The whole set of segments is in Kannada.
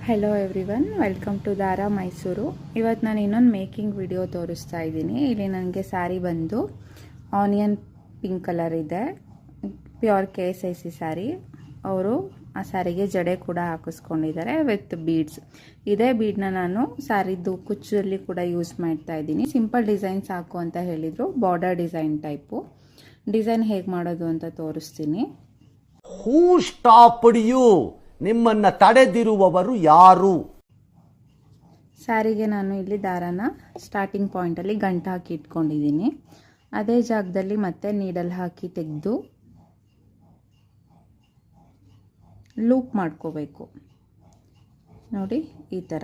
ಹೆಲೋ ಎವ್ರಿವನ್, ವೆಲ್ಕಮ್ ಟು ದಾರಾ ಮೈಸೂರು. ಇವತ್ತು ನಾನು ಇನ್ನೊಂದು ಮೇಕಿಂಗ್ ವಿಡಿಯೋ ತೋರಿಸ್ತಾ ಇದ್ದೀನಿ. ಇಲ್ಲಿ ನನಗೆ ಸ್ಯಾರಿ ಬಂದು ಆನಿಯನ್ ಪಿಂಕ್ ಕಲರ್ ಇದೆ, ಪ್ಯೂರ್ KSIC ಸ್ಯಾರಿ. ಅವರು ಆ ಸ್ಯಾರಿಗೆ ಜಡೆ ಕೂಡ ಹಾಕಿಸ್ಕೊಂಡಿದ್ದಾರೆ ವಿತ್ ಬೀಡ್ಸ್. ಇದೇ ಬೀಡ್ನ ನಾನು ಸ್ಯಾರಿದ್ದು ಕುಚ್ಚಲ್ಲಿ ಕೂಡ ಯೂಸ್ ಮಾಡ್ತಾ ಇದ್ದೀನಿ. ಸಿಂಪಲ್ ಡಿಸೈನ್ಸ್ ಹಾಕು ಅಂತ ಹೇಳಿದರು, ಬಾರ್ಡರ್ ಡಿಸೈನ್ ಟೈಪು. ಡಿಸೈನ್ ಹೇಗೆ ಮಾಡೋದು ಅಂತ ತೋರಿಸ್ತೀನಿ. ಹೂ ಸ್ಟಾಪ್ಡ್ ಯು? ನಿಮ್ಮನ್ನ ತಡೆದಿರುವವರು ಯಾರು? ಸ್ಯಾರಿಗೆ ನಾನು ಇಲ್ಲಿ ದಾರಾನ ಸ್ಟಾರ್ಟಿಂಗ್ ಪಾಯಿಂಟಲ್ಲಿ ಗಂಟು ಹಾಕಿ ಇಟ್ಕೊಂಡಿದ್ದೀನಿ. ಅದೇ ಜಾಗದಲ್ಲಿ ಮತ್ತೆ ನೀಡಲ್ ಹಾಕಿ ತೆಗೆದು ಲೂಪ್ ಮಾಡ್ಕೋಬೇಕು. ನೋಡಿ, ಈ ಥರ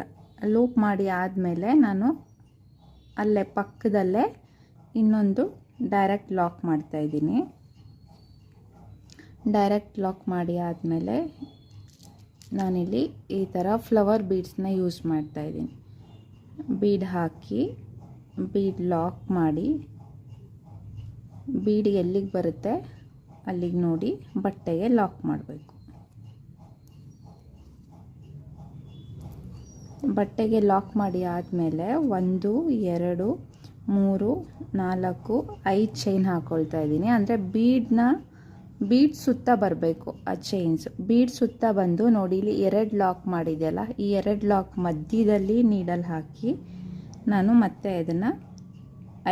ಲೂಪ್ ಮಾಡಿ ಆದಮೇಲೆ ನಾನು ಅಲ್ಲೇ ಪಕ್ಕದಲ್ಲೇ ಇನ್ನೊಂದು ಡೈರೆಕ್ಟ್ ಲಾಕ್ ಮಾಡ್ತಾಯಿದ್ದೀನಿ. ಡೈರೆಕ್ಟ್ ಲಾಕ್ ಮಾಡಿ ಆದಮೇಲೆ ನಾನಿಲ್ಲಿ ಈ ಥರ ಫ್ಲವರ್ ಬೀಡ್ಸ್ನ ಯೂಸ್ ಮಾಡ್ತಾಯಿದ್ದೀನಿ. ಬೀಡ್ ಹಾಕಿ ಬೀಡ್ ಲಾಕ್ ಮಾಡಿ, ಬೀಡ್ ಎಲ್ಲಿಗೆ ಬರುತ್ತೆ ಅಲ್ಲಿಗೆ ನೋಡಿ ಬಟ್ಟೆಗೆ ಲಾಕ್ ಮಾಡಬೇಕು. ಬಟ್ಟೆಗೆ ಲಾಕ್ ಮಾಡಿ ಆದಮೇಲೆ 1 2 3 4 5 ಚೈನ್ ಹಾಕ್ಕೊಳ್ತಾ ಇದ್ದೀನಿ. ಅಂದರೆ ಬೀಡ್ ಸುತ್ತ ಬರಬೇಕು ಆ ಚೈನ್ಸ್. ಬೀಡ್ ಸುತ್ತ ಬಂದು ನೋಡಿ, ಇಲ್ಲಿ 2 ಲಾಕ್ ಮಾಡಿದೆಯಲ್ಲ, ಈ 2 ಲಾಕ್ ಮಧ್ಯದಲ್ಲಿ ನೀಡಲ್ ಹಾಕಿ ನಾನು ಮತ್ತೆ ಇದನ್ನು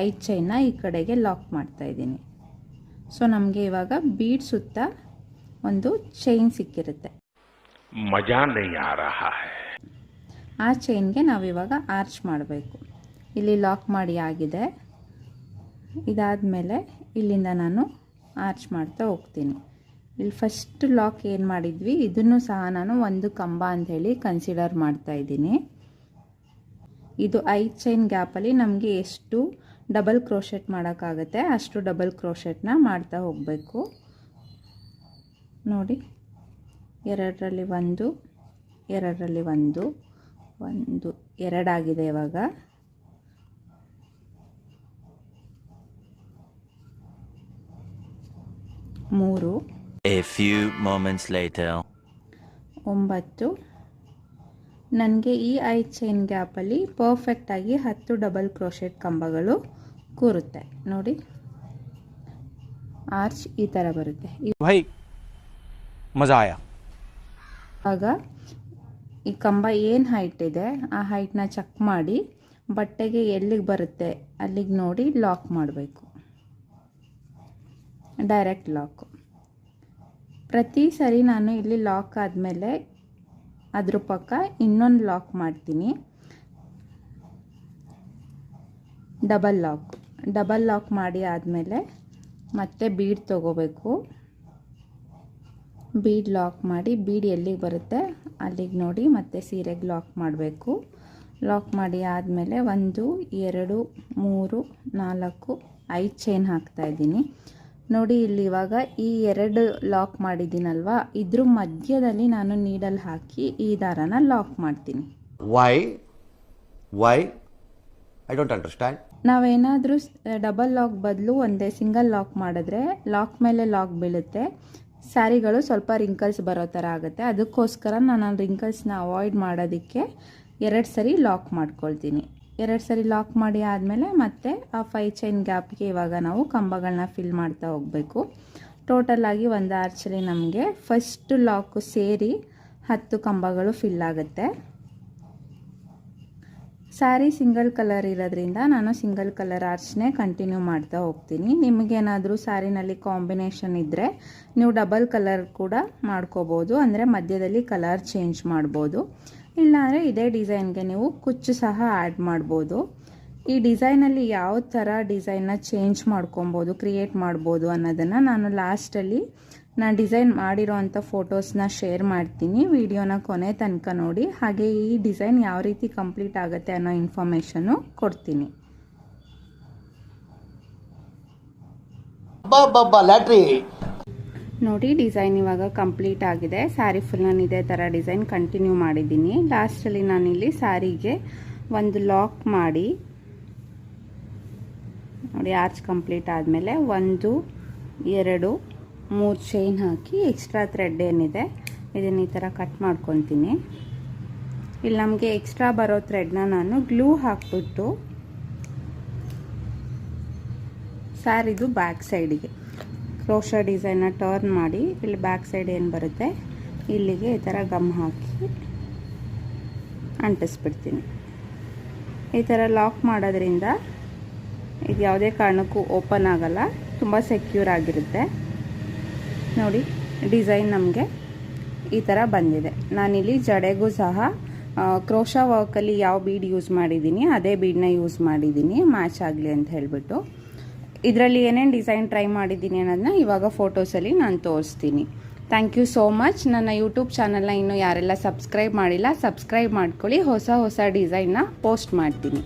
5 ಚೈನ್ನ ಈ ಕಡೆಗೆ ಲಾಕ್ ಮಾಡ್ತಾ ಇದ್ದೀನಿ. ಸೊ ನಮಗೆ ಇವಾಗ ಬೀಡ್ ಸುತ್ತ ಒಂದು ಚೈನ್ ಸಿಕ್ಕಿರುತ್ತೆ. ಮಜಾ ನಹೀ ಆ ರಹಾ ಹೈ. ಆ ಚೈನ್ಗೆ ನಾವಿವಾಗ ಆರ್ಚ್ ಮಾಡಬೇಕು. ಇಲ್ಲಿ ಲಾಕ್ ಮಾಡಿ ಆಗಿದೆ. ಇದಾದಮೇಲೆ ಇಲ್ಲಿಂದ ನಾನು ಆರ್ಚ್ ಮಾಡ್ತಾ ಹೋಗ್ತೀನಿ. ಇಲ್ಲಿ ಫಸ್ಟ್ ಲಾಕ್ ಏನು ಮಾಡಿದ್ವಿ, ಇದನ್ನು ಸಹ ನಾನು ಒಂದು ಕಂಬ ಅಂಥೇಳಿ ಕನ್ಸಿಡರ್ ಮಾಡ್ತಾ ಇದ್ದೀನಿ. ಇದು 5 ಚೈನ್ ಗ್ಯಾಪಲ್ಲಿ ನಮಗೆ ಎಷ್ಟು ಡಬಲ್ ಕ್ರೋಶೆಟ್ ಮಾಡೋಕ್ಕಾಗುತ್ತೆ ಅಷ್ಟು ಡಬಲ್ ಕ್ರೋಶೆಟ್ನ ಮಾಡ್ತಾ ಹೋಗಬೇಕು. ನೋಡಿ, 2ರಲ್ಲಿ 1 2ರಲ್ಲಿ 1 1 2 ಆಗಿದೆ. ಇವಾಗ 3 A few moments later 9. ನನಗೆ ಈ 5 ಚೈನ್ ಗ್ಯಾಪಲ್ಲಿ ಪರ್ಫೆಕ್ಟಾಗಿ 10 ಡಬಲ್ ಕ್ರೋಶೆಟ್ ಕಂಬಗಳು ಕೂರುತ್ತೆ. ನೋಡಿ, ಆರ್ಚ್ ಈ ಥರ ಬರುತ್ತೆ. ಮಜಾ ಆಯಾ. ಆಗ ಈ ಕಂಬ ಏನು ಹೈಟ್ ಇದೆ ಆ ಹೈಟ್ನ ಚೆಕ್ ಮಾಡಿ ಬಟ್ಟೆಗೆ ಎಲ್ಲಿಗೆ ಬರುತ್ತೆ ಅಲ್ಲಿಗೆ ನೋಡಿ ಲಾಕ್ ಮಾಡಬೇಕು. ಡೈರೆಕ್ಟ್ ಲಾಕು. ಪ್ರತಿ ಸರಿ ನಾನು ಇಲ್ಲಿ ಲಾಕ್ ಆದಮೇಲೆ ಅದ್ರ ಪಕ್ಕ ಇನ್ನೊಂದು ಲಾಕ್ ಮಾಡ್ತೀನಿ. ಡಬಲ್ ಲಾಕ್ ಮಾಡಿ ಆದಮೇಲೆ ಮತ್ತೆ ಬೀಡ್ ತೊಗೋಬೇಕು. ಬೀಡ್ ಲಾಕ್ ಮಾಡಿ ಬೀಡ್ ಎಲ್ಲಿಗೆ ಬರುತ್ತೆ ಅಲ್ಲಿಗೆ ನೋಡಿ ಮತ್ತೆ ಸೀರೆಗೆ ಲಾಕ್ ಮಾಡಬೇಕು. ಲಾಕ್ ಮಾಡಿ ಆದಮೇಲೆ 1 2 3 4 5 ಚೈನ್ ಹಾಕ್ತಾಯಿದ್ದೀನಿ. ನೋಡಿ, ಇಲ್ಲಿ ಇವಾಗ ಈ 2 ಲಾಕ್ ಮಾಡಿದ್ದೀನಲ್ವಾ, ಇದ್ರ ಮಧ್ಯದಲ್ಲಿ ನಾನು ನೀಡಲ್ ಹಾಕಿ ಈ ದಾರನ ಲಾಕ್ ಮಾಡ್ತೀನಿ. Why I don't understand. ನಾವೇನಾದರೂ ಡಬಲ್ ಲಾಕ್ ಬದಲು ಒಂದೇ ಸಿಂಗಲ್ ಲಾಕ್ ಮಾಡಿದ್ರೆ ಲಾಕ್ ಮೇಲೆ ಲಾಕ್ ಬೀಳುತ್ತೆ, ಸ್ಯಾರಿಗಳು ಸ್ವಲ್ಪ ರಿಂಕಲ್ಸ್ ಬರೋ ಥರ ಆಗುತ್ತೆ. ಅದಕ್ಕೋಸ್ಕರ ನಾನು ರಿಂಕಲ್ಸ್ನ ಅವಾಯ್ಡ್ ಮಾಡೋದಕ್ಕೆ 2 ಸರಿ ಲಾಕ್ ಮಾಡ್ಕೊಳ್ತೀನಿ. 2 ಸರಿ ಲಾಕ್ ಮಾಡಿ ಆದಮೇಲೆ ಮತ್ತೆ ಆ 5 ಚೈನ್ ಗ್ಯಾಪ್ಗೆ ಇವಾಗ ನಾವು ಕಂಬಗಳನ್ನ ಫಿಲ್ ಮಾಡ್ತಾ ಹೋಗಬೇಕು. ಟೋಟಲಾಗಿ ಒಂದು ಆರ್ಚಲ್ಲಿ ನಮಗೆ ಫಸ್ಟ್ ಲಾಕು ಸೇರಿ 10 ಕಂಬಗಳು ಫಿಲ್ ಆಗುತ್ತೆ. ಸ್ಯಾರಿ ಸಿಂಗಲ್ ಕಲರ್ ಇರೋದ್ರಿಂದ ನಾನು ಸಿಂಗಲ್ ಕಲರ್ ಆರ್ಚ್ನೇ ಕಂಟಿನ್ಯೂ ಮಾಡ್ತಾ ಹೋಗ್ತೀನಿ. ನಿಮಗೇನಾದರೂ ಸ್ಯಾರಿನಲ್ಲಿ ಕಾಂಬಿನೇಷನ್ ಇದ್ದರೆ ನೀವು ಡಬಲ್ ಕಲರ್ ಕೂಡ ಮಾಡ್ಕೋಬೋದು, ಅಂದರೆ ಮಧ್ಯದಲ್ಲಿ ಕಲರ್ ಚೇಂಜ್ ಮಾಡ್ಬೋದು. ಇಲ್ಲಾಂದರೆ ಇದೇ ಡಿಸೈನ್ಗೆ ನೀವು ಕುಚ್ಚು ಸಹ ಆ್ಯಡ್ ಮಾಡ್ಬೋದು. ಈ ಡಿಸೈನಲ್ಲಿ ಯಾವ ಥರ ಡಿಸೈನ್ನ ಚೇಂಜ್ ಮಾಡ್ಕೊಬೋದು, ಕ್ರಿಯೇಟ್ ಮಾಡ್ಬೋದು ಅನ್ನೋದನ್ನು ನಾನು ಲಾಸ್ಟಲ್ಲಿ ನಾನು ಡಿಸೈನ್ ಮಾಡಿರೋ ಅಂಥ ಫೋಟೋಸ್ನ ಶೇರ್ ಮಾಡ್ತೀನಿ. ವಿಡಿಯೋನ ಕೊನೆ ತನಕ ನೋಡಿ. ಹಾಗೆ ಈ ಡಿಸೈನ್ ಯಾವ ರೀತಿ ಕಂಪ್ಲೀಟ್ ಆಗುತ್ತೆ ಅನ್ನೋ ಇನ್ಫಾರ್ಮೇಷನ್ನು ಕೊಡ್ತೀನಿ. ನೋಡಿ, ಡಿಸೈನ್ ಇವಾಗ ಕಂಪ್ಲೀಟ್ ಆಗಿದೆ. ಸ್ಯಾರಿ ಫುಲ್ ನಾನು ಇದೇ ಥರ ಡಿಸೈನ್ ಕಂಟಿನ್ಯೂ ಮಾಡಿದ್ದೀನಿ. ಲಾಸ್ಟಲ್ಲಿ ನಾನಿಲ್ಲಿ ಸ್ಯಾರಿಗೆ ಒಂದು ಲಾಕ್ ಮಾಡಿ ನೋಡಿ, ಆರ್ಚ್ ಕಂಪ್ಲೀಟ್ ಆದಮೇಲೆ 1 2 3 ಚೈನ್ ಹಾಕಿ ಎಕ್ಸ್ಟ್ರಾ ಥ್ರೆಡ್ ಏನಿದೆ ಇದನ್ನು ಈ ಥರ ಕಟ್ ಮಾಡ್ಕೊತೀನಿ. ಇಲ್ಲಿ ನಮಗೆ ಎಕ್ಸ್ಟ್ರಾ ಬರೋ ಥ್ರೆಡ್ನ ನಾನು ಗ್ಲೂ ಹಾಕ್ಬಿಟ್ಟು ಸ್ಯಾರಿದು ಬ್ಯಾಕ್ ಸೈಡಿಗೆ ಕ್ರೋಶಾ ಡಿಸೈನ್ನ ಟರ್ನ್ ಮಾಡಿ ಇಲ್ಲಿ ಬ್ಯಾಕ್ ಸೈಡ್ ಏನು ಬರುತ್ತೆ ಇಲ್ಲಿಗೆ ಈ ಥರ ಗಮ್ ಹಾಕಿ ಅಂಟಿಸ್ಬಿಡ್ತೀನಿ. ಈ ಥರ ಲಾಕ್ ಮಾಡೋದ್ರಿಂದ ಇದು ಯಾವುದೇ ಕಾರಣಕ್ಕೂ ಓಪನ್ ಆಗಲ್ಲ, ತುಂಬ ಸೆಕ್ಯೂರ್ ಆಗಿರುತ್ತೆ. ನೋಡಿ ಡಿಸೈನ್ ನಮಗೆ ಈ ಥರ ಬಂದಿದೆ. ನಾನಿಲ್ಲಿ ಜಡೆಗೂ ಸಹ ಕ್ರೋಶಾ ವರ್ಕಲ್ಲಿ ಯಾವ ಬೀಡ್ ಯೂಸ್ ಮಾಡಿದ್ದೀನಿ ಅದೇ ಬೀಡನ್ನ ಯೂಸ್ ಮಾಡಿದ್ದೀನಿ, ಮ್ಯಾಚ್ ಆಗಲಿ ಅಂತ ಹೇಳಿಬಿಟ್ಟು. ಇದರಲ್ಲಿ ಏನೇನು ಡಿಸೈನ್ ಟ್ರೈ ಮಾಡಿದ್ದೀನಿ ಅನ್ನೋದನ್ನ ಇವಾಗ ಫೋಟೋಸಲ್ಲಿ ನಾನು ತೋರಿಸ್ತೀನಿ. Thank you so much. ನನ್ನ ಯೂಟ್ಯೂಬ್ ಚಾನಲ್ನ ಇನ್ನೂ ಯಾರೆಲ್ಲ ಸಬ್ಸ್ಕ್ರೈಬ್ ಮಾಡಿಲ್ಲ ಸಬ್ಸ್ಕ್ರೈಬ್ ಮಾಡ್ಕೊಳ್ಳಿ. ಹೊಸ ಹೊಸ ಡಿಸೈನ್ನ ಪೋಸ್ಟ್ ಮಾಡ್ತೀನಿ.